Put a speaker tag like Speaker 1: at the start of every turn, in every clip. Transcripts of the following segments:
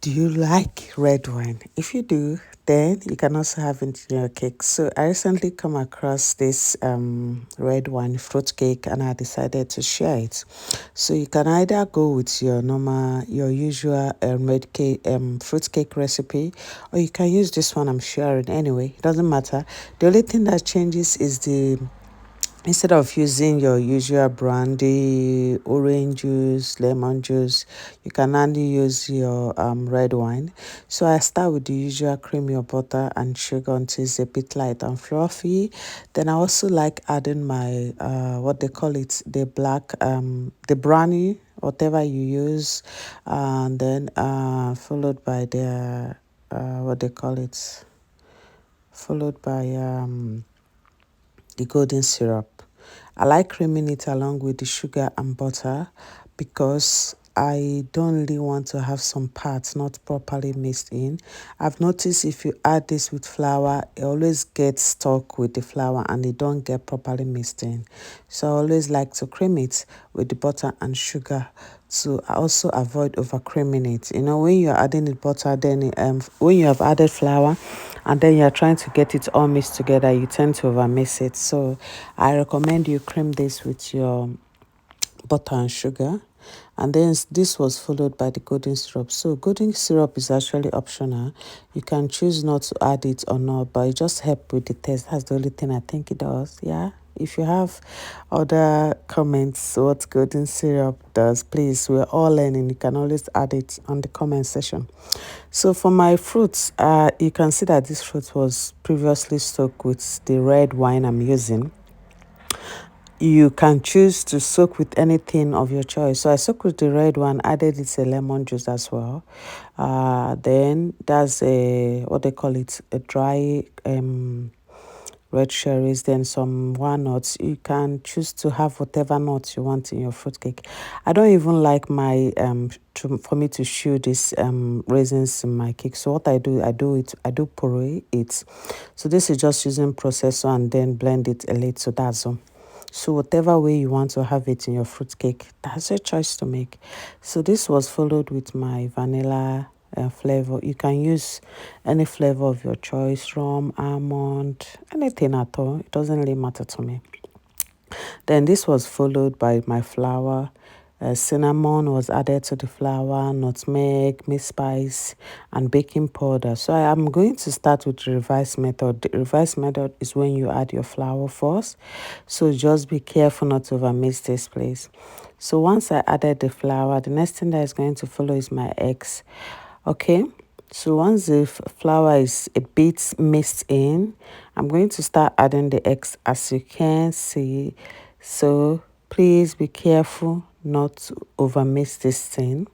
Speaker 1: Do you like red wine? If you do, then you can also have it in your cake. So I recently come across this red wine fruit cake and I decided to share it. So you can either go with your usual red cake fruit cake recipe, or you can use this one I'm sharing anyway. It doesn't matter. The only thing that changes is the instead of using your usual brandy, orange juice, lemon juice, you can only use your red wine. So I start with the usual cream your butter and sugar until it's a bit light and fluffy. Then I also like adding my what they call it, the brownie, whatever you use, and then followed by the what they call it, followed by the golden syrup. I like creaming it along with the sugar and butter because I don't really want to have some parts not properly mixed in. I've noticed if you add this with flour, it always gets stuck with the flour and it don't get properly mixed in. So I always like to cream it with the butter and sugar to also avoid over creaming it. You know, when you're adding the butter, then when you have added flour and then you're trying to get it all mixed together, you tend to over mix it. So I recommend you cream this with your butter and sugar. And then this was followed by the golden syrup. So golden syrup is actually optional. You can choose not to add it or not, but it just helps with the taste. That's the only thing I think it does. Yeah. If you have other comments what golden syrup does, please, we're all learning. You can always add it on the comment section. So for my fruits, you can see that this fruit was previously soaked with the red wine I'm using. You can choose to soak with anything of your choice. So I soak with the red one, added it a lemon juice as well. Then that's a what they call it, a dry red cherries, then some walnuts. You can choose to have whatever nuts you want in your fruitcake. I don't even like my for me to chew this raisins in my cake. So what I do puree it. So this is just using processor and then blend it a little. So that's all. So whatever way you want to have it in your fruit cake, that's your choice to make. So this was followed with my vanilla flavor. You can use any flavor of your choice, rum, almond, anything at all. It doesn't really matter to me. Then this was followed by my flour. Cinnamon was added to the flour, nutmeg, meat spice, and baking powder. So I am going to start with the revised method. The revised method is when you add your flour first. So just be careful not to overmix this, please. So once I added the flour, the next thing that is going to follow is my eggs. Okay. So once the flour is a bit mixed in, I'm going to start adding the eggs as you can see. So please be careful not to overmix this thing.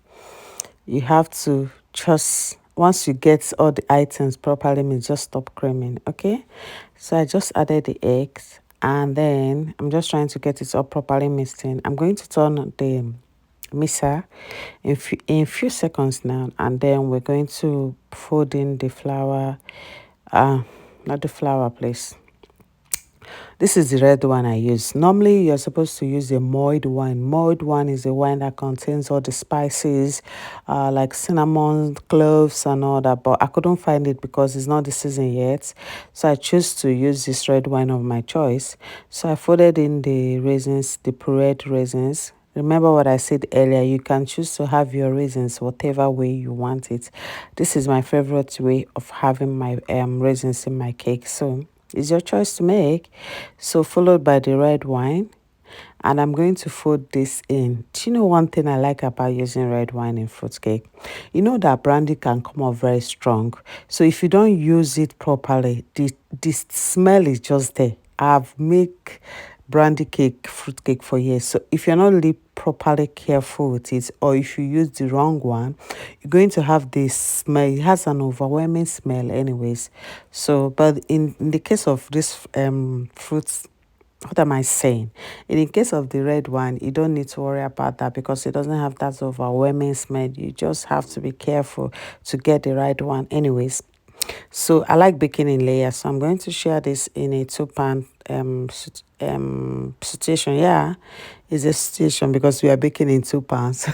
Speaker 1: You have to just, once you get all the items properly mixed, just stop creaming, okay? So I just added the eggs and then I'm just trying to get it all properly mixed in. I'm going to turn the mixer in few seconds now, and then we're going to fold in the flour, not the flour, please. This is the red one I use. Normally, you're supposed to use a mulled wine. Mulled wine is a wine that contains all the spices, like cinnamon, cloves, and all that. But I couldn't find it because it's not the season yet. So I chose to use this red wine of my choice. So I folded in the raisins, the pureed raisins. Remember what I said earlier, you can choose to have your raisins whatever way you want it. This is my favorite way of having my raisins in my cake. So it's your choice to make. So followed by the red wine. And I'm going to fold this in. Do you know one thing I like about using red wine in fruit cake? You know that brandy can come out very strong. So if you don't use it properly, the smell is just there. I've made brandy cake, fruit cake for years. So if you're not really properly careful with it, or if you use the wrong one, you're going to have this smell. It has an overwhelming smell anyways. So but in the case of this fruits, what am I saying? In the case of the red wine, you don't need to worry about that because it doesn't have that overwhelming smell. You just have to be careful to get the right one anyways. So I like baking in layers. So I'm going to share this in a 2-pan situation. Yeah, it's a situation because we are baking in 2 pans.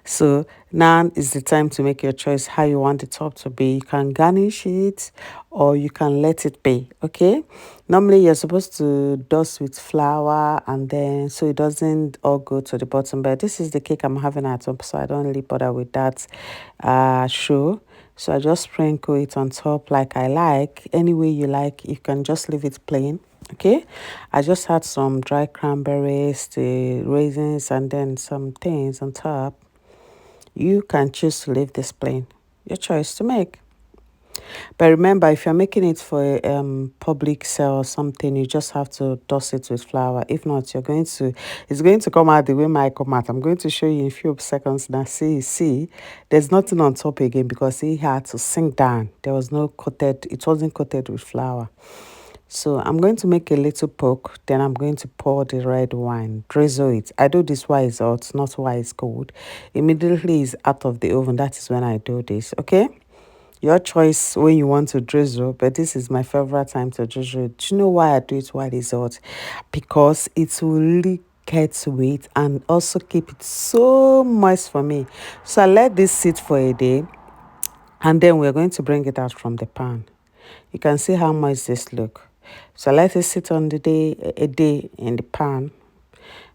Speaker 1: So now is the time to make your choice how you want the top to be. You can garnish it or you can let it be. Okay. Normally you're supposed to dust with flour and then so it doesn't all go to the bottom. But this is the cake I'm having at home, so I don't really bother with that show. So I just sprinkle it on top like I like. Any way you like, you can just leave it plain. Okay, I just had some dry cranberries, the raisins, and then some things on top. You can choose to leave this plain. Your choice to make. But remember, if you're making it for a public sale or something, you just have to dust it with flour. If not, it's going to come out the way my come out. I'm going to show you in a few seconds now. See, there's nothing on top again because it had to sink down. There was no coated, it wasn't coated with flour. So I'm going to make a little poke, then I'm going to pour the red wine, drizzle it. I do this while it's hot, not while it's cold. Immediately it's out of the oven, that is when I do this, okay? Your choice when you want to drizzle, but this is my favorite time to drizzle. Do you know why I do it while it's hot? Because it will really get sweet and also keep it so moist for me. So I let this sit for a day and then we're going to bring it out from the pan. You can see how moist this look. So let it sit on the day a day in the pan.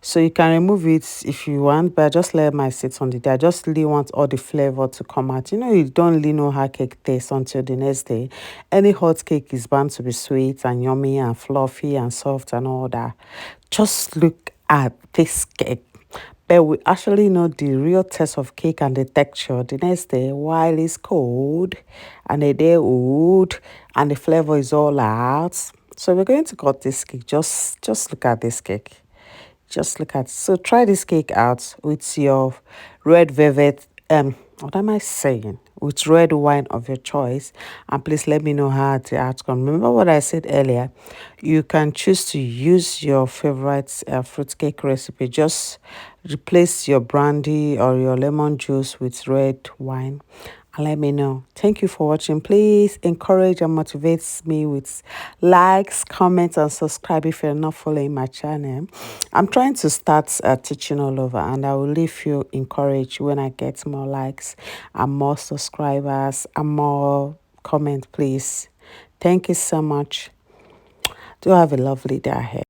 Speaker 1: So you can remove it if you want, but I just let my sit on the day. I just really want all the flavor to come out. You know, you don't really know how cake tastes until the next day. Any hot cake is bound to be sweet and yummy and fluffy and soft and all that. Just look at this cake. But we actually know the real taste of cake and the texture the next day while it's cold and a day old and the flavor is all out. So we're going to cut this cake. Just look at this cake. Just look at it. So try this cake out with your red velvet what am I saying? With red wine of your choice. And please let me know how the outcome. Remember what I said earlier. You can choose to use your favorite fruit cake recipe. Just replace your brandy or your lemon juice with red wine and let me know. Thank you for watching. Please encourage and motivate me with likes, comments, and subscribe if you're not following my channel. I'm trying to start teaching all over, and I will leave you encouraged when I get more likes and more subscribers and more comment, please. Thank you so much. Do have a lovely day ahead.